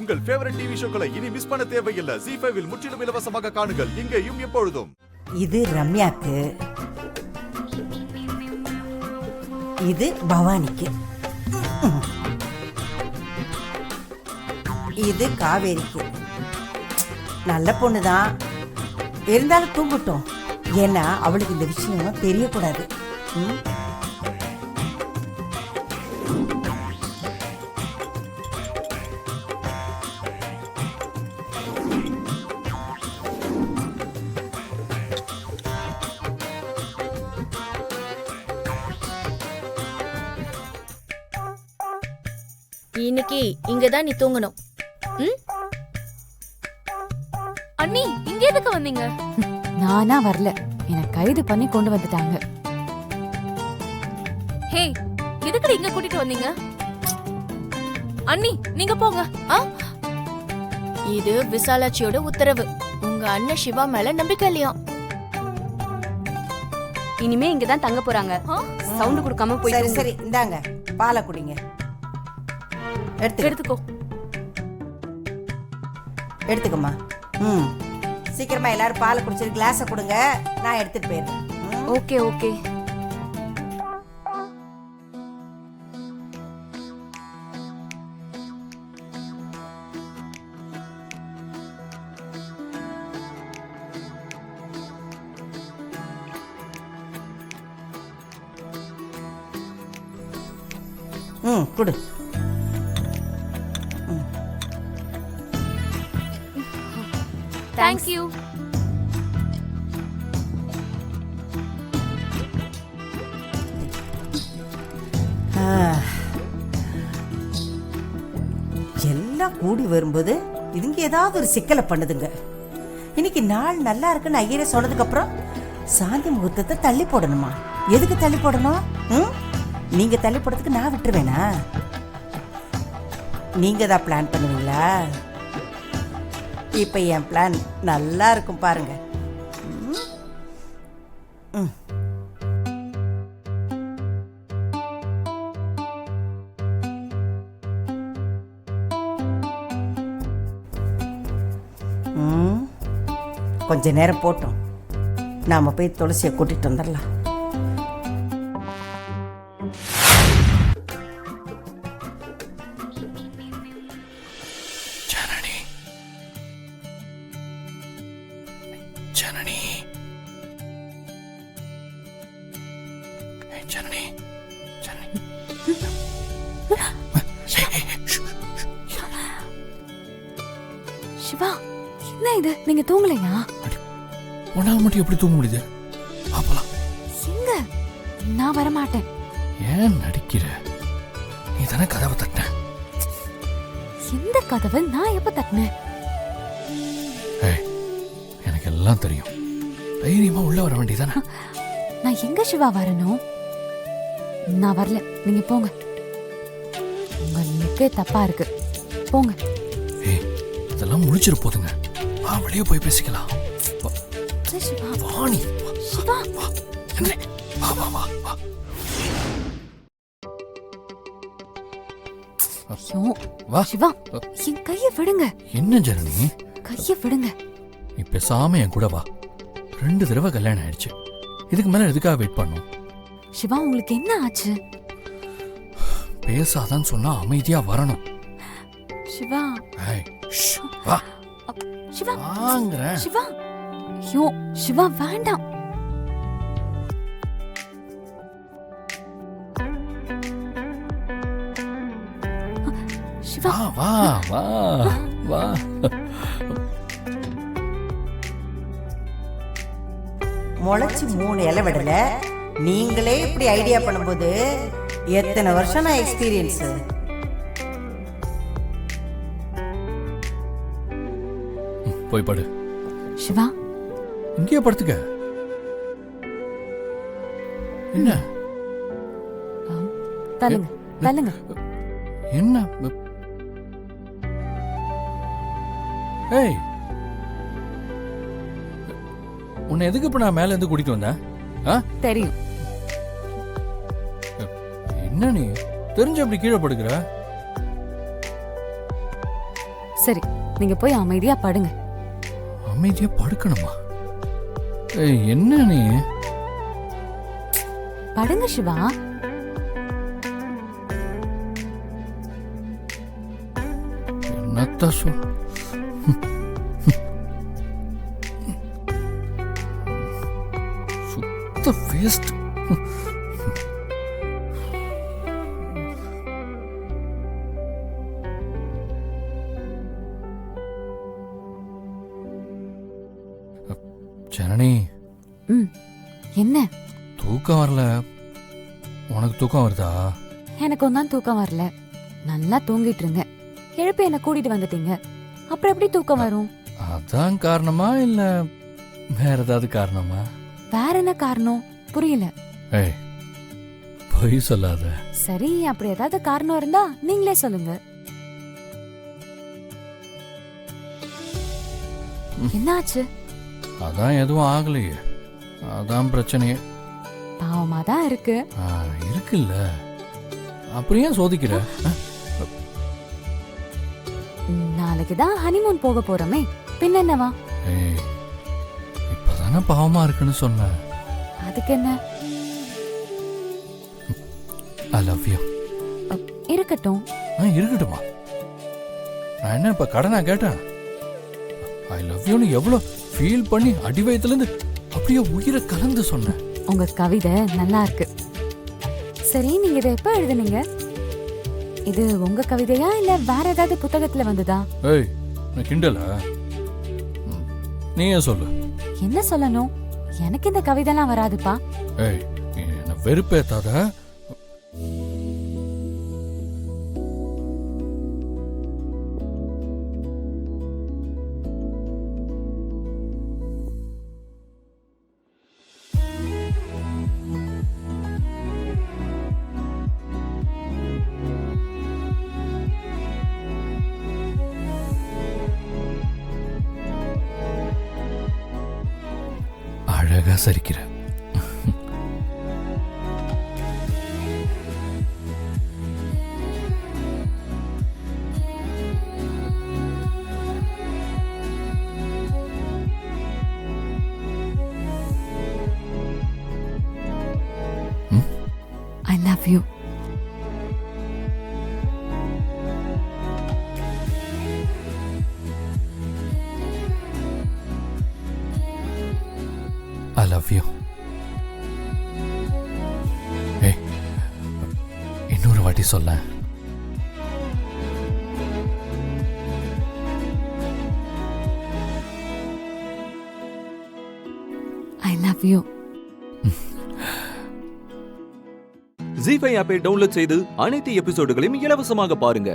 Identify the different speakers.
Speaker 1: உங்கள் favourite TV ஷோக்களை இனி miss பண்ண தேவையில்லை. ZEE5 இல் முற்றிலும் இலவசமாக காணுங்கள், இங்கேயும் எப்பொழுதும்.
Speaker 2: இது ரம்யாக்கு, இது பவானிக்கு, இது காவேரிக்கு. நல்ல பொண்ணுதான், இருந்தாலும் தூங்கட்டும். ஏன்னா அவளுக்கு இந்த விஷயம் தெரியக்கூடாது.
Speaker 3: இன்னைக்கு இங்கதான் நீ தூங்கணும்.
Speaker 4: அண்ணி, இங்க எதுக்கு வந்தீங்க?
Speaker 5: நானா வரல, என்ன கைது பண்ணி கொண்டு வந்துட்டாங்க.
Speaker 4: ஹே, எதுக்கு இங்க கூட்டிட்டு வந்தீங்க? அண்ணி, நீங்க போங்க.
Speaker 3: இது விசாலாட்சியோட உத்தரவு. உங்க அண்ணன் சிவா மேல நம்பிக்கை இல்லையா?
Speaker 5: இனிமே இங்கதான் தங்க போறாங்க. சவுண்ட் கொடுக்காம போய்.
Speaker 2: சரி சரி, இந்தாங்க பாலை குடிங்க.
Speaker 4: எடுத்துக்கோ.
Speaker 2: எடுத்துக்கம்மா. சீக்கிரமா எல்லாரும் பாலை குடிச்சிட்டு கிளாஸை கொடுங்க, நான் எடுத்துட்டு போயிடுறேன்.
Speaker 5: Okay okay.
Speaker 2: குடு.
Speaker 4: Thank you.
Speaker 2: எல்லாம் கூடி வரும்போது இதுங்க ஏதாவது ஒரு சிக்கலை பண்ணுதுங்க. இன்னைக்கு நாள் நல்லா இருக்குன்னு ஐயரே சொன்னதுக்கு அப்புறம் சாந்தி முகூர்த்தத்தை தள்ளி போடணுமா? எதுக்கு தள்ளி போடணும்? நீங்க தள்ளி போடுறதுக்கு நான் விட்டுருவேனா? நீங்க தான் பிளான் பண்ணுவீங்களா? இப்ப என் பிளான் நல்லா இருக்கும் பாருங்க. கொஞ்ச நேரம் போட்டோம், நாம போய் துளசியை கூட்டிட்டு வந்துடலாம்.
Speaker 6: ஜனனி, ஜனனி, ஜனனி.
Speaker 5: சிவா, என்ன இது? நீங்க தூங்கலையா?
Speaker 6: உன்னால மட்டும் எப்படி தூங்க முடியுது? பாப்பலாம்.
Speaker 5: எங்க? நான் வர மாட்டேன்.
Speaker 6: ஏன் நடிக்கிற? நீ தானே கதவை தட்ட.
Speaker 5: எந்த கதவை? நான் எப்ப தட்டினேன்?
Speaker 6: எனக்கு எல்லாம் தெரியும். தைரியமா உள்ள வர வேண்டியதானே.
Speaker 5: நான் எங்க சிவா வரணும்? நான் வரல, நீங்க போங்க. உங்களுக்கு தப்பா இருக்கு, போங்க.
Speaker 6: இதெல்லாம் முடிச்சிரு போதுங்க. வா, வெளியே போய் பேசிக்கலாம்.
Speaker 5: சிவா,
Speaker 6: வாணி,
Speaker 5: சிவா,
Speaker 6: வா, வா, வா, வா, வா. வா.
Speaker 5: சிவா, என் கைய விடுங்க.
Speaker 6: என்ன ஜனனி?
Speaker 5: கைய விடுங்க.
Speaker 6: நீ பேசாம என் கூட வா. 2 தடவை கல்யாணம் ஆயிடுச்சு, இதுக்கு மேல எதுக்காக வெயிட் பண்ணும்?
Speaker 5: சிவா, உங்களுக்கு என்ன ஆச்சு?
Speaker 6: பேசாதான் சொன்னா அமைதியா வரணும்.
Speaker 5: சிவா,
Speaker 6: வா.
Speaker 5: சிவா,
Speaker 6: வாங்குறேன்.
Speaker 5: சிவா, ஐயோ சிவா, வேண்டாம். சிவா,
Speaker 6: வா வா வா.
Speaker 2: முளைச்சு 3 இலை விடல, நீங்களே இப்படி ஐடியா பண்ணும்போது எத்தனை வருஷம் நான் எக்ஸ்பீரியன்ஸ்.
Speaker 6: போய் படு.
Speaker 5: சிவா,
Speaker 6: இங்கேயே படுத்துக்க. என்ன
Speaker 5: தள்ளுங்க தள்ளுங்க.
Speaker 6: என்ன? ஏய், உன்னை எதுக்கு இப்ப நான் மேல இருந்து கூட்டிட்டு வந்தேன்?
Speaker 5: தெரியும்.
Speaker 6: என்ன நீ தெரிஞ்சு அப்படி கீழே படுக்கிற?
Speaker 5: சரி, நீங்க போய் அமைதியா படுங்க.
Speaker 6: அமைதியா படுக்கணுமா? ஏய், என்ன நீ?
Speaker 5: படுங்க சிவா.
Speaker 6: என்னத்த சொல்? சுத்த வேஸ்ட். ஜனனி,
Speaker 5: என்ன?
Speaker 6: தூக்கம் வரல. உனக்கு தூக்கம் வருதா?
Speaker 5: எனக்கும் தான் தூக்கம் வரல. நல்லா தூங்கிட்டு இருந்தேன். எழுப்பி என்ன கூட்டிட்டு வந்துட்டீங்க. அப்புறம் எப்படி தூக்கம் வரும்?
Speaker 6: அதான் காரணமா இல்ல வேற ஏதாவது காரணமா?
Speaker 5: வேற என்ன காரணம்? புரியல.
Speaker 6: ஏய், பொய் சொல்லாத.
Speaker 5: சரி, அப்படி ஏதாவது காரணம் இருந்தா நீங்களே சொல்லுங்க. என்னாச்சு?
Speaker 6: அதான் எதுவும் ஆகலையே. அதான் பிரச்சனையே.
Speaker 5: பாவமா தான் இருக்கு.
Speaker 6: இருக்குல்ல, அப்புறம் ஏன் சோதிக்கிற?
Speaker 5: நாளைக்கு தான் ஹனிமூன் போக போறோமே, பின்ன என்னவா?
Speaker 6: ஏய், இப்பதானே பாவமா இருக்குன்னு சொன்ன.
Speaker 5: அதுக்கு என்ன?
Speaker 6: I love you.
Speaker 5: இருக்கட்டும்.
Speaker 6: இருக்கட்டுமா? நான் என்ன இப்ப கடனா கேட்டேன்? ஐ லவ் யூன்னு எவ்வளவு ஃபீல் பண்ணி அடி வயத்துல இருந்து அப்படியே உயிரை கலந்து சொன்னேன்.
Speaker 5: உங்க கவிதை நல்லா இருக்கு. சரி, நீங்க இதை எப்ப எழுதுனீங்க? இது உங்க கவிதையா இல்ல வேற ஏதாவது புத்தகத்துல வந்ததா?
Speaker 6: ஏய், நான் கிண்டலா? நீயே சொல்லு.
Speaker 5: என்ன சொல்லணும்? எனக்கு இந்த கவிதைலாம் வராதுப்பா.
Speaker 6: ஏய், என்ன வெறுப்பேத்தாத. அழகா சரிக்கிற.
Speaker 5: I love you.
Speaker 6: I love you. ஏய், இன்னொரு வாட்டி சொல்ல.
Speaker 5: I love you.
Speaker 7: ZEE5 ஆப்பை டவுன்லோட் செய்து அனைத்து எபிசோடுகளையும் இலவசமாக பாருங்க.